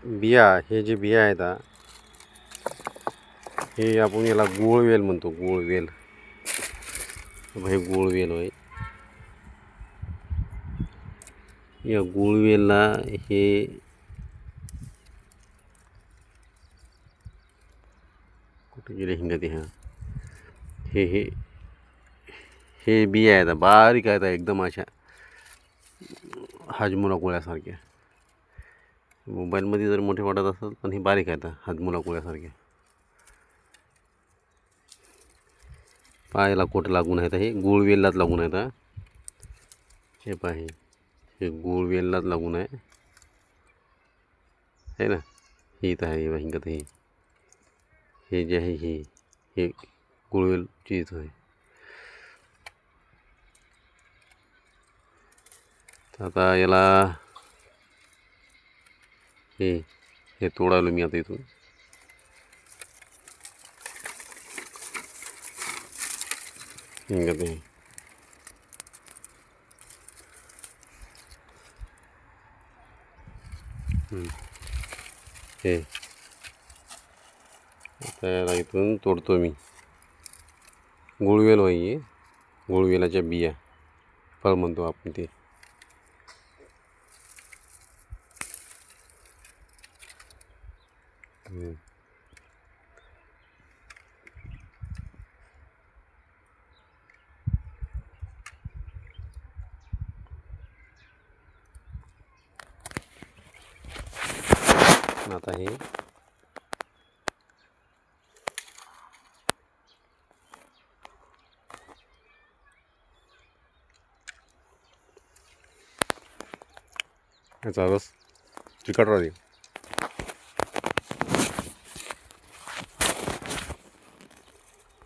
बिया, हे जे बिया आहेत हे आपण याला गुळवेल म्हणतो. गुळवेल, हे गुळवेल होय. या गुळवेलला हे कुठे गेले हिंगते. ह्या हे हे हे बिया आहेत, बारीक आहेत एकदम, अशा हाजमोला गोळ्यासारख्या. मोबाईलमध्ये जर मोठे वाटत असेल पण हे बारीक आहेत हाजमोला गोळ्यासारखे. पायाला कोट लागून आहेत, हे गुळवेललाच लागून आहेत. हे पाहे, हे गुळवेललाच लागून आहे ना. हे इथं आहे हिंगत. हे जे आहे हे गुळवेल चीज आहे. आता याला हे तोडालो मी आता इथून. हिंगत आहे. हे आता याला इथून तोडतो मी. गुळवेल होई, गुळवेलाच्या बिया, फळ म्हणतो आपण ते. आता हे याचा रस चिकट राहते.